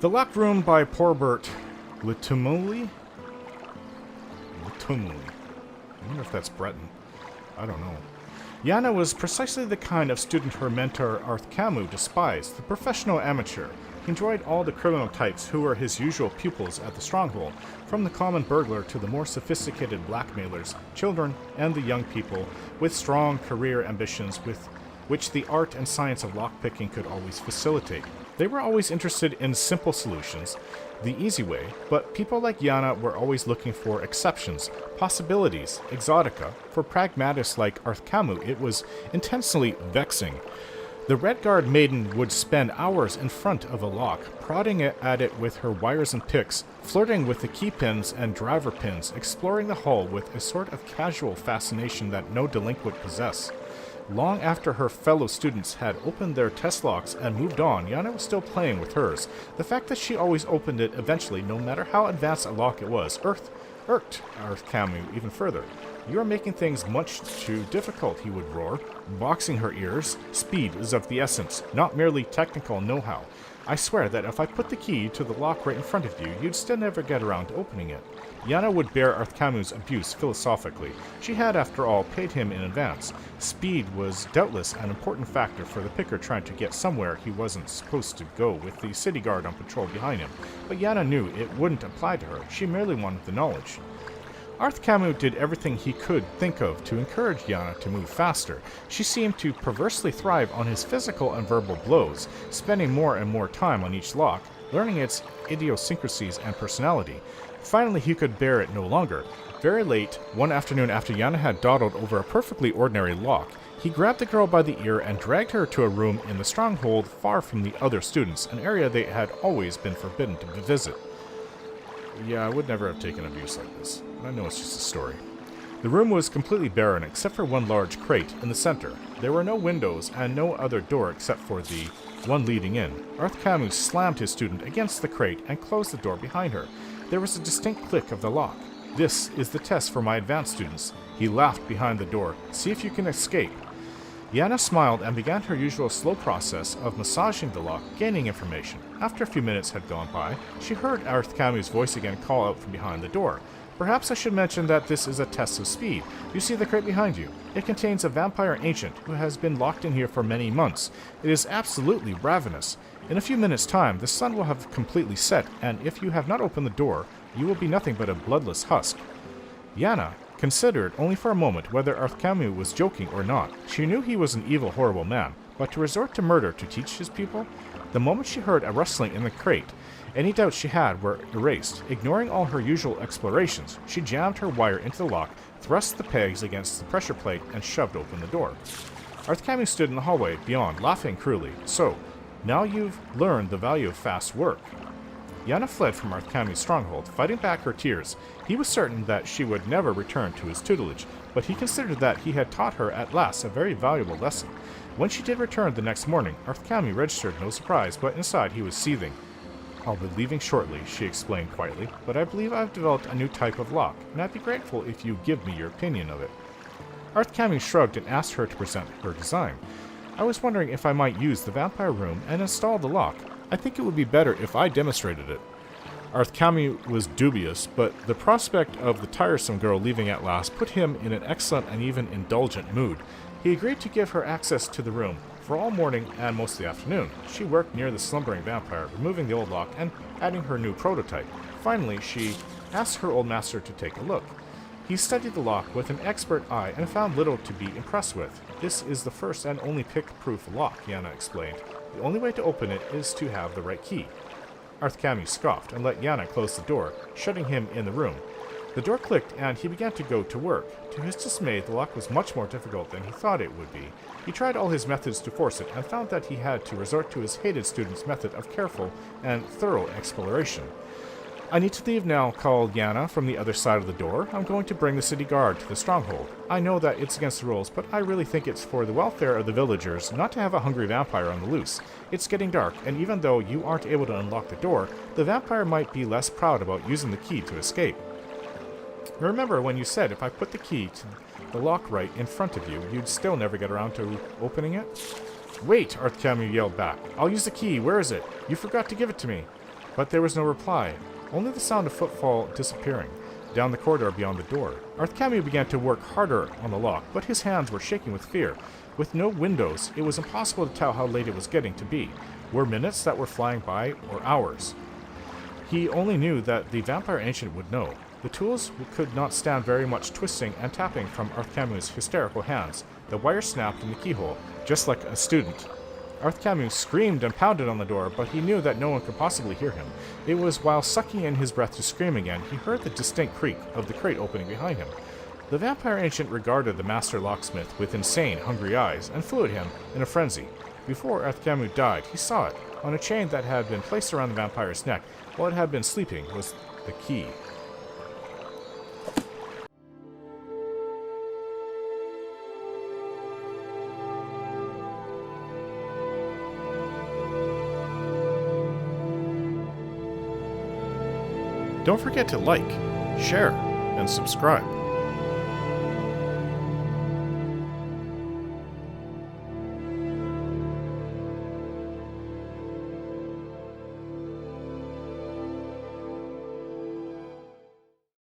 The locked room by Porbert Litumuli? Litumuli. I wonder if that's Breton. I don't know. Yana was precisely the kind of student her mentor Arth Camus despised, the professional amateur. He enjoyed all the criminal types who were his usual pupils at the stronghold, from the common burglar to the more sophisticated blackmailers, children, and the young people with strong career ambitions with which the art and science of lockpicking could always facilitate. They were always interested in simple solutions, the easy way, but people like Yana were always looking for exceptions, possibilities, exotica. For pragmatists like Arth Camus, it was intensely vexing. The Red Guard maiden would spend hours in front of a lock, prodding at it with her wires and picks, flirting with the key pins and driver pins, exploring the hull with a sort of casual fascination that no delinquent possess. Long after her fellow students had opened their test locks and moved on, Yana was still playing with hers. The fact that she always opened it eventually, no matter how advanced a lock it was, irked Arth Camus even further. "You are making things much too difficult," he would roar, boxing her ears. "Speed is of the essence, not merely technical know-how. I swear that if I put the key to the lock right in front of you, you'd still never get around to opening it." Yana would bear Arth Camus' abuse philosophically. She had, after all, paid him in advance. Speed was doubtless an important factor for the picker trying to get somewhere he wasn't supposed to go with the city guard on patrol behind him, but Yana knew it wouldn't apply to her. She merely wanted the knowledge. Arth Camus did everything he could think of to encourage Yana to move faster. She seemed to perversely thrive on his physical and verbal blows, spending more and more time on each lock, learning its idiosyncrasies and personality. Finally, he could bear it no longer. Very late, one afternoon after Yana had dawdled over a perfectly ordinary lock, he grabbed the girl by the ear and dragged her to a room in the stronghold far from the other students, an area they had always been forbidden to visit. Yeah, I would never have taken abuse like this. I know it's just a story. The room was completely barren except for one large crate in the center. There were no windows and no other door except for the one leading in. Arth Camus slammed his student against the crate and closed the door behind her. There was a distinct click of the lock. "This is the test for my advanced students." He laughed behind the door. "See if you can escape." Yana smiled and began her usual slow process of massaging the lock, gaining information. After a few minutes had gone by, she heard Arth Camus' voice again call out from behind the door. "Perhaps I should mention that this is a test of speed. You see the crate behind you? It contains a vampire ancient who has been locked in here for many months. It is absolutely ravenous. In a few minutes' time, the sun will have completely set, and if you have not opened the door, you will be nothing but a bloodless husk." Yana considered only for a moment whether Arth Camus was joking or not. She knew he was an evil, horrible man, but to resort to murder to teach his people? The moment she heard a rustling in the crate, any doubts she had were erased. Ignoring all her usual explorations, she jammed her wire into the lock, thrust the pegs against the pressure plate, and shoved open the door. Arth Camus stood in the hallway beyond, laughing cruelly. "So, now you've learned the value of fast work." Yana fled from Arth Camus' stronghold, fighting back her tears. He was certain that she would never return to his tutelage, but he considered that he had taught her at last a very valuable lesson. When she did return the next morning, Arth Camus registered no surprise, but inside he was seething. "I'll be leaving shortly," she explained quietly, "but I believe I've developed a new type of lock, and I'd be grateful if you give me your opinion of it." Arth Camus shrugged and asked her to present her design. "I was wondering if I might use the vampire room and install the lock. I think it would be better if I demonstrated it." Arth Camus was dubious, but the prospect of the tiresome girl leaving at last put him in an excellent and even indulgent mood. He agreed to give her access to the room for all morning and most of the afternoon. She worked near the slumbering vampire, removing the old lock and adding her new prototype. Finally, she asked her old master to take a look. He studied the lock with an expert eye and found little to be impressed with. "This is the first and only pick-proof lock," Yana explained. "The only way to open it is to have the right key." Arth Camus scoffed and let Yana close the door, shutting him in the room. The door clicked and he began to go to work. To his dismay, the lock was much more difficult than he thought it would be. He tried all his methods to force it and found that he had to resort to his hated student's method of careful and thorough exploration. "I need to leave now," called Yana from the other side of the door. "I'm going to bring the city guard to the stronghold. I know that it's against the rules, but I really think it's for the welfare of the villagers not to have a hungry vampire on the loose. It's getting dark, and even though you aren't able to unlock the door, the vampire might be less proud about using the key to escape. Remember when you said if I put the key to the lock right in front of you, you'd still never get around to opening it?" "Wait!" Arth Camus yelled back. "I'll use the key. Where is it? You forgot to give it to me." But there was no reply, only the sound of footfall disappearing down the corridor beyond the door. Camus began to work harder on the lock, but his hands were shaking with fear. With no windows, it was impossible to tell how late it was getting to be. Were minutes that were flying by, or hours? He only knew that the vampire ancient would know. The tools could not stand very much twisting and tapping from Camus' hysterical hands. The wire snapped in the keyhole, just like a student. Camus screamed and pounded on the door, but he knew that no one could possibly hear him. It was while sucking in his breath to scream again, he heard the distinct creak of the crate opening behind him. The vampire ancient regarded the master locksmith with insane, hungry eyes, and flew at him in a frenzy. Before Camus died, he saw it. On a chain that had been placed around the vampire's neck while it had been sleeping was the key. Don't forget to like, share, and subscribe.